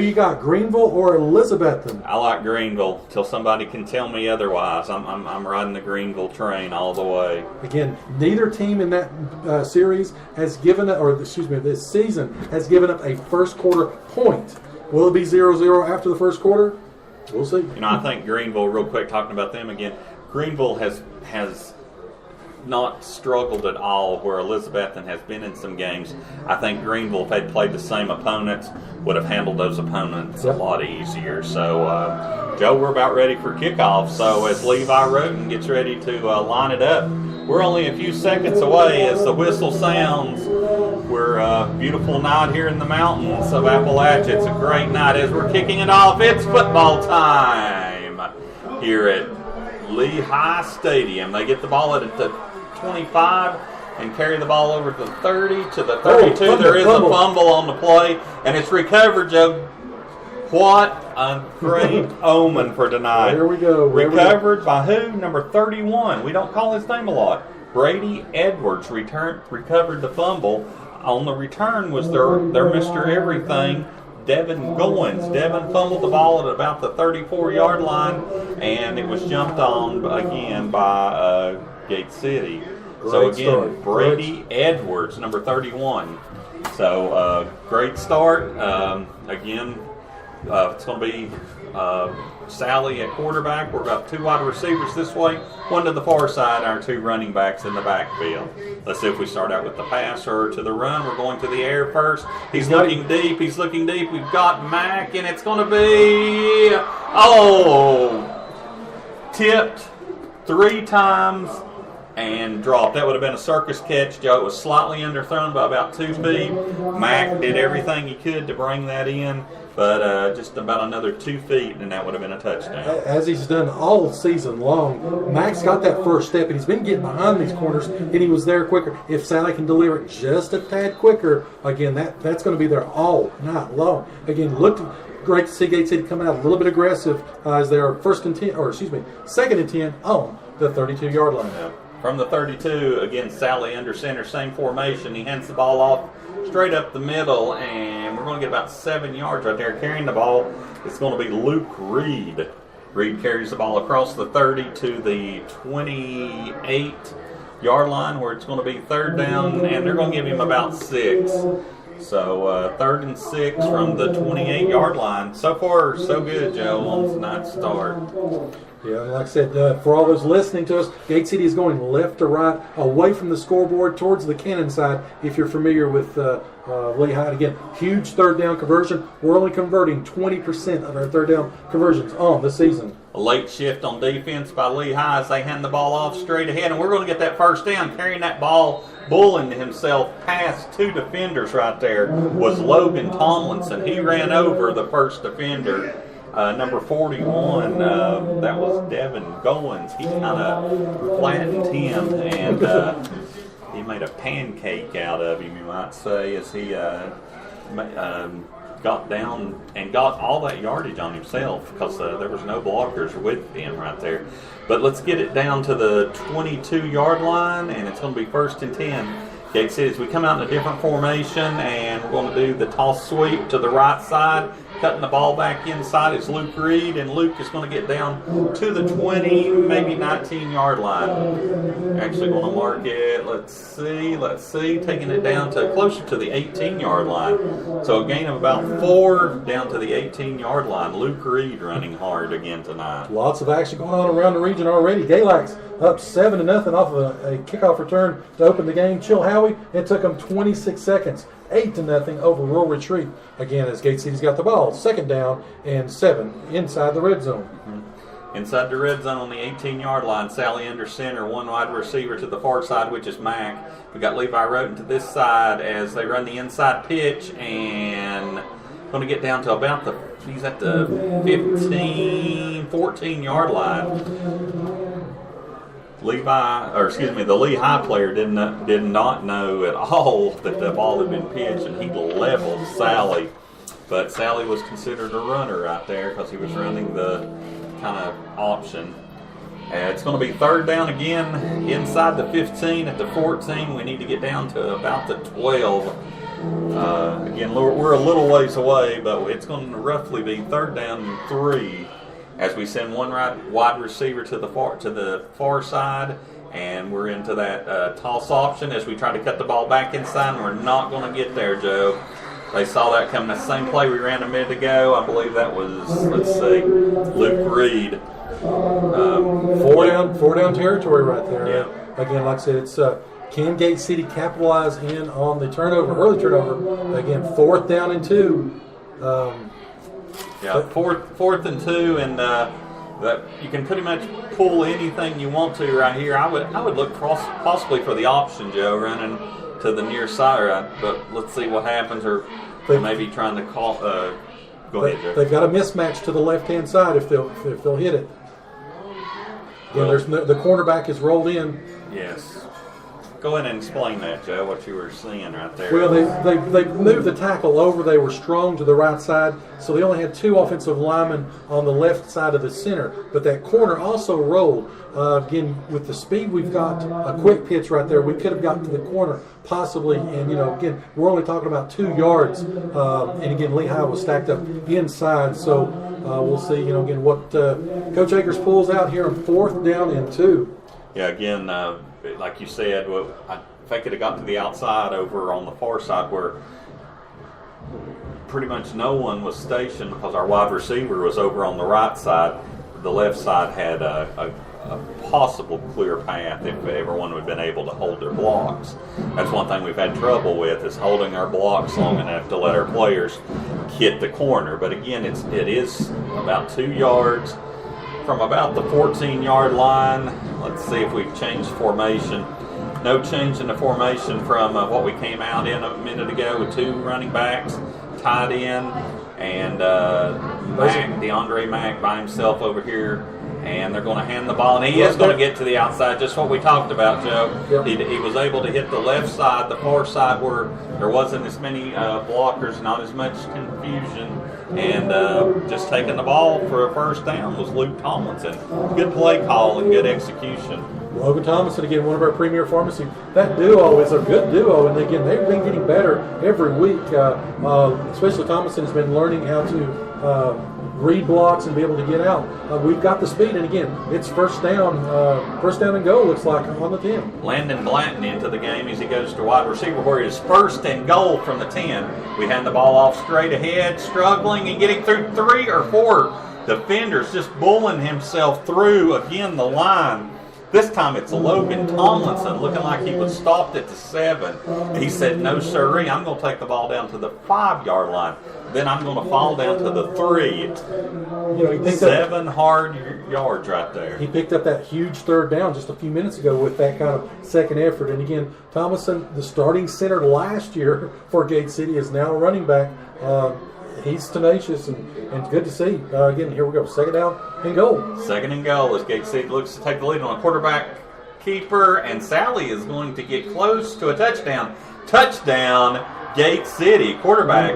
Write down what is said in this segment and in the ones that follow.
You got Greenville or Elizabethton? I like Greenville till somebody can tell me otherwise. I'm riding the Greenville train all the way. Again, neither team in that series has given up, or excuse me, this season has given up a first quarter point. Will it be 0-0 after the first quarter? We'll see. I think Greenville, real quick, talking about them again, Greenville has not struggled at all where Elizabethton has been in some games. I think Greenville, if they'd played the same opponents, would have handled those opponents a lot easier. So, Joe, we're about ready for kickoff. So as Levi Roden gets ready to line it up, we're only a few seconds away as the whistle sounds. We're a beautiful night here in the mountains of Appalachia. It's a great night as we're kicking it off. It's football time here at Lehigh Stadium. They get the ball at the 25 and carry the ball over to the 30 to the 32. There is a fumble on the play, and it's recovered, Joe. What a great omen for tonight. Here we go. Recovered by who? Number 31. We don't call his name a lot. Brady Edwards recovered the fumble. On the return was their Mr. Everything, Devin Goins. Devin fumbled the ball at about the 34-yard line, and it was jumped on again by Gate City. Brady Edwards, number 31. So, great start. Again, it's going to be Sally at quarterback. We're about 2 wide receivers this way, 1 to the far side, our 2 running backs in the backfield. Let's see if we start out with the pass or to the run. We're going to the air first. He's looking deep. We've got Mack, and it's going to be, tipped 3 times and dropped. That would have been a circus catch, Joe. It was slightly underthrown by about 2 feet. Mack did everything he could to bring that in, but just about another 2 feet, and that would have been a touchdown. As he's done all season long, Mack's got that first step, and he's been getting behind these corners, and he was there quicker. If Sally can deliver it just a tad quicker, again, that's going to be there all night long. Again, great to see Gate City come out a little bit aggressive as they are second and 10 on the 32-yard line. Yeah. From the 32, again, Sally under center, same formation. He hands the ball off straight up the middle, and we're going to get about 7 yards right there. Carrying the ball, it's going to be Luke Reed. Reed carries the ball across the 30 to the 28-yard line, where it's going to be 3rd down, and they're going to give him about 6. So 3rd and 6 from the 28-yard line. So far, so good, Joe, on tonight's start. Yeah, like I said, for all those listening to us, Gate City is going left to right, away from the scoreboard towards the cannon side, if you're familiar with Lehigh. Again, huge 3rd down conversion. We're only converting 20% of our 3rd down conversions on the season. A late shift on defense by Lehigh as they hand the ball off straight ahead, and we're going to get that 1st down. Carrying that ball, bulling himself past 2 defenders right there was Logan Tomlinson. He ran over the first defender. Number 41, that was Devin Goins. He kind of flattened him, and he made a pancake out of him, you might say, as he got down and got all that yardage on himself, because there was no blockers with him right there. But let's get it down to the 22-yard line, and it's going to be 1st and 10. Gate City, as we come out in a different formation, and we're going to do the toss sweep to the right side. Cutting the ball back inside is Luke Reed, and Luke is going to get down to the 20, maybe 19-yard line. Actually going to mark it, let's see, taking it down to closer to the 18-yard line. So a gain of about 4 down to the 18-yard line. Luke Reed running hard again tonight. Lots of action going on around the region already. Galax up 7-0 off of a kickoff return to open the game. Chilhowie, it took them 26 seconds. 8-0 over Rural Retreat. Again, as Gate City's got the ball. 2nd down and 7 inside the red zone. Mm-hmm. Inside the red zone on the 18-yard line, Sally under center, 1 wide receiver to the far side, which is Mack. We got Levi Roden to this side as they run the inside pitch, and going to get down to about he's at the 15, 14-yard line. The Lehigh player did not know at all that the ball had been pitched, and he leveled Sally. But Sally was considered a runner right there because he was running the kind of option. It's going to be 3rd down again inside the 15 at the 14. We need to get down to about the 12. Again, we're a little ways away, but it's going to roughly be 3rd down and 3 as we send one wide receiver to the far side, and we're into that toss option as we try to cut the ball back inside. And we're not going to get there, Joe. They saw that coming. The same play we ran a minute ago. I believe that was, let's see, Luke Reed. Four down territory right there. Yeah. Again, like I said, it's can Gate City capitalize in on the early turnover? Again, 4th down and 2. Fourth and 2, and that you can pretty much pull anything you want to right here. I would look possibly for the option, Joe, running to the near side, but let's see what happens, or maybe trying to call. Go ahead, Joe. They've got a mismatch to the left-hand side if they'll hit it. Well, the cornerback is rolled in. Yes. Go ahead and explain that, Joe, what you were seeing right there. Well, they moved the tackle over. They were strong to the right side, so they only had 2 offensive linemen on the left side of the center. But that corner also rolled. Again, with the speed we've got, a quick pitch right there, we could have gotten to the corner possibly. And, again, we're only talking about 2 yards. And, again, Lehigh was stacked up inside. So we'll see, again, what Coach Akers pulls out here on 4th down and 2. Yeah, again, like you said, if I could have got to the outside over on the far side where pretty much no one was stationed because our wide receiver was over on the right side, the left side had a possible clear path if everyone would have been able to hold their blocks. That's one thing we've had trouble with, is holding our blocks long enough to let our players hit the corner. But again, it is about 2 yards from about the 14-yard line. Let's see if we've changed formation. No change in the formation from what we came out in a minute ago with 2 running backs, tight end, and DeAndre Mack by himself over here. And they're going to hand the ball, and he is going to get to the outside, just what we talked about, Joe. Yep. He was able to hit the left side, the far side, where there wasn't as many blockers, not as much confusion. And just taking the ball for a 1st down was Luke Tomlinson. Good play call and good execution. Logan Tomlinson, again, one of our premier pharmacy. That duo is a good duo, and again, they've been getting better every week. Especially Tomlinson has been learning how to read blocks and be able to get out. We've got the speed, and again, it's first down and goal, looks like, on the 10. Landon Blanton into the game as he goes to wide receiver, where it is 1st and goal from the 10. We hand the ball off straight ahead, struggling and getting through 3 or 4 defenders, just bulling himself through, again, the line. This time it's Logan Tomlinson, looking like he was stopped at the 7. He said, no, sirree, I'm going to take the ball down to the 5-yard line. Then I'm going to fall down to the 3. 7 hard yards right there. He picked up that huge 3rd down just a few minutes ago with that kind of second effort. And again, Tomlinson, the starting center last year for Gate City, is now a running back. He's tenacious and good to see. Again, here we go. 2nd down and goal. 2nd and goal as Gate City looks to take the lead on a quarterback keeper, and Sally is going to get close to a touchdown. Touchdown, Gate City. Quarterback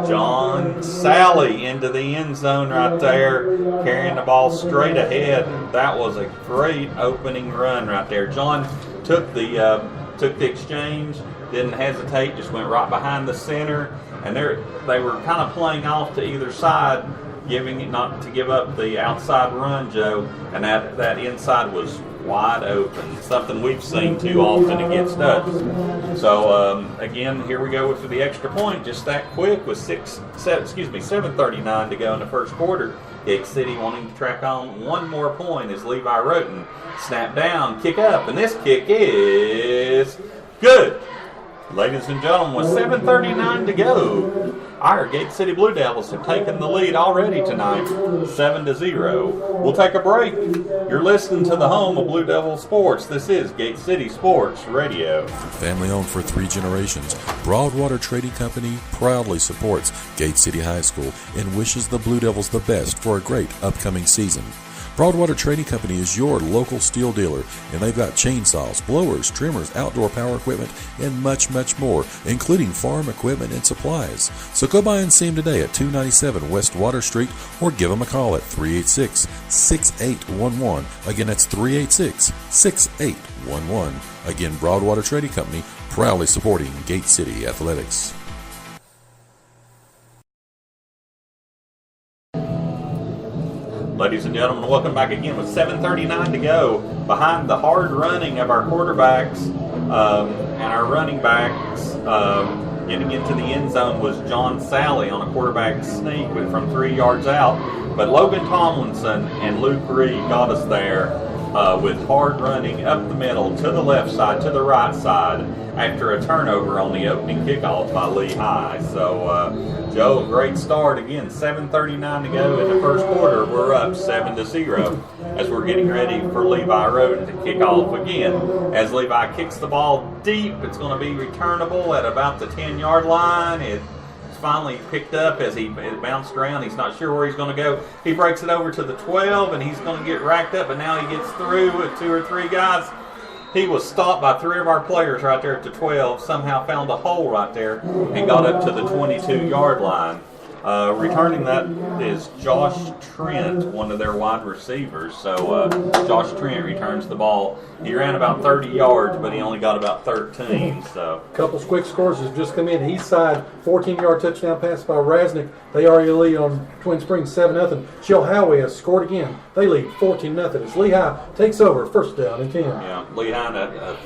John Sally into the end zone right there, carrying the ball straight ahead. That was a great opening run right there. John took the exchange, didn't hesitate, just went right behind the center. And they were kind of playing off to either side, not to give up the outside run, Joe, and that inside was wide open. Something we've seen too often against us. So again, here we go for the extra point, just that quick with 7:39 to go in the 1st quarter. Gate City wanting to track on one more point as Levi Roten snap down, kick up, and this kick is good. Ladies and gentlemen, with 7:39 to go, our Gate City Blue Devils have taken the lead already tonight, 7-0. We'll take a break. You're listening to the home of Blue Devil Sports. This is Gate City Sports Radio. Family owned for 3 generations, Broadwater Trading Company proudly supports Gate City High School and wishes the Blue Devils the best for a great upcoming season. Broadwater Trading Company is your local steel dealer, and they've got chainsaws, blowers, trimmers, outdoor power equipment, and much, much more, including farm equipment and supplies. So go by and see them today at 297 West Water Street, or give them a call at 386-6811. Again, that's 386-6811. Again, Broadwater Trading Company, proudly supporting Gate City Athletics. Ladies and gentlemen, welcome back again with 7:39 to go. Behind the hard running of our quarterbacks and our running backs, getting into the end zone was John Sally on a quarterback sneak from 3 yards out. But Logan Tomlinson and Luke Reed got us there with hard running up the middle, to the left side, to the right side, after a turnover on the opening kickoff by Lehigh. So, Joe, great start. Again, 7:39 to go in the first quarter. We're up 7-0 as we're getting ready for Levi Roden to kick off again. As Levi kicks the ball deep, it's going to be returnable at about the 10-yard line. It's finally picked up as it bounced around. He's not sure where he's going to go. He breaks it over to the 12, and he's going to get racked up, but now he gets through with 2 or 3 guys. He was stopped by 3 of our players right there at the 12, somehow found a hole right there and got up to the 22-yard line. Returning that is Josh Trent, one of their wide receivers. So Josh Trent returns the ball. He ran about 30 yards, but he only got about 13. So a couple quick scores have just come in. East side, 14-yard touchdown pass by Rasnick. They already lead on Twin Springs 7-0. Chilhowie has scored again. They lead 14-0 as Lehigh takes over, first down and 10. Yeah, Lehigh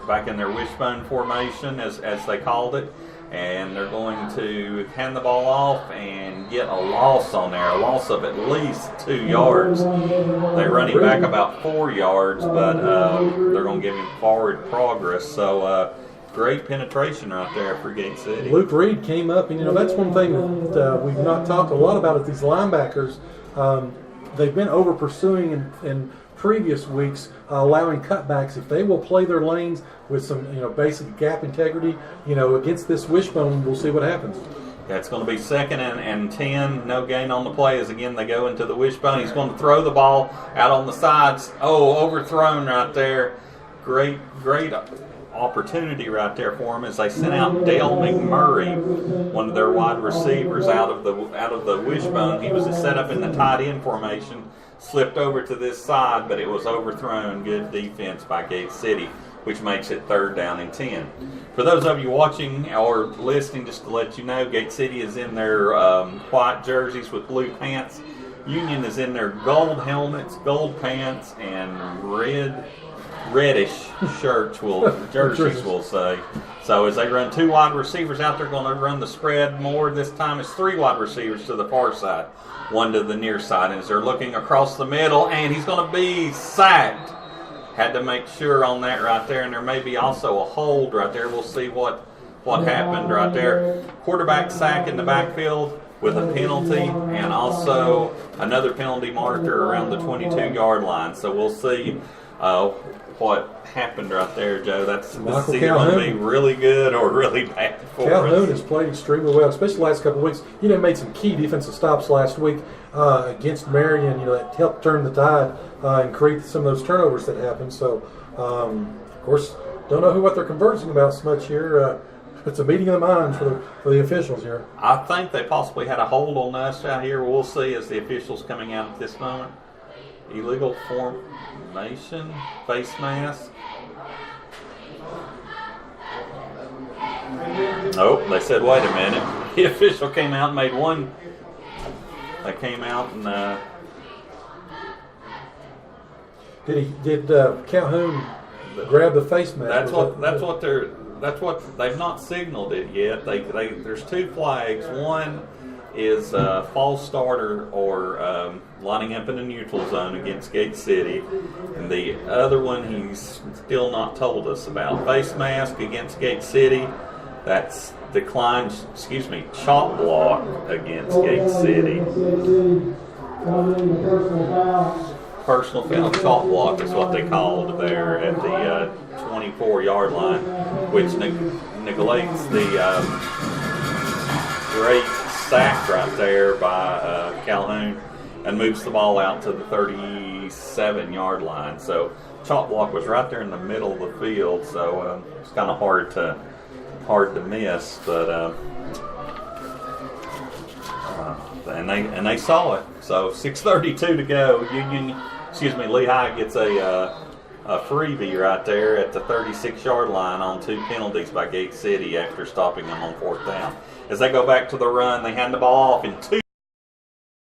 back in their wishbone formation, as they called it. And they're going to hand the ball off and get a loss on there, a loss of at least 2 yards. They're running back about 4 yards, but they're going to give him forward progress. So great penetration right there for Gate City. Luke Reed came up, and that's one thing that we've not talked a lot about is these linebackers. They've been over pursuing in previous weeks, allowing cutbacks. If they will play their lanes with some basic gap integrity, against this wishbone, we'll see what happens. That's going to be 2nd and 10. No gain on the play as again they go into the wishbone. He's going to throw the ball out on the sides. Oh, overthrown right there. Great opportunity right there for him as they sent out Dale McMurray, one of their wide receivers, out of the wishbone. He was set up in the tight end formation, slipped over to this side, but it was overthrown. Good defense by Gate City, which makes it 3rd down and 10. For those of you watching or listening, just to let you know, Gate City is in their white jerseys with blue pants. Union is in their gold helmets, gold pants, and reddish shirts, jerseys will say. So as they run 2 wide receivers out, they're going to run the spread more. This time it's 3 wide receivers to the far side, 1 to the near side. And as they're looking across the middle, and he's going to be sacked. Had to make sure on that right there, and there may be also a hold right there. We'll see what happened right there. Quarterback sack in the backfield with a penalty, and also another penalty marker around the 22-yard line. So we'll see what happened right there, Joe. This is either going to be really good or really bad for us. Calhoun has played extremely well, especially the last couple of weeks. Made some key defensive stops last week against Marion. That helped turn the tide and create some of those turnovers that happened. So, of course, don't know what they're conversing about so much here. It's a meeting of the minds for the officials here. I think they possibly had a hold on us out here. We'll see as the officials coming out at this moment. Illegal formation, face mask. Oh, they said, wait a minute. The official came out and made one. They came out and Did Calhoun grab the face mask? That's what they've not signaled it yet. There's 2 flags. One is false starter or lining up in a neutral zone against Gate City, and the other one he's still not told us about. Face mask against Gate City. That's declined. Chop block against Gate City. Personal foul, chop block is what they called there at the 24-yard line, which neglects the great sack right there by Calhoun and moves the ball out to the 37-yard line. So chop block was right there in the middle of the field, so it's kind of hard to miss, but and they saw it. So 6:32 to go. Lehigh gets a a freebie right there at the 36-yard line on 2 penalties by Gate City after stopping them on 4th down. As they go back to the run, they hand the ball off in 2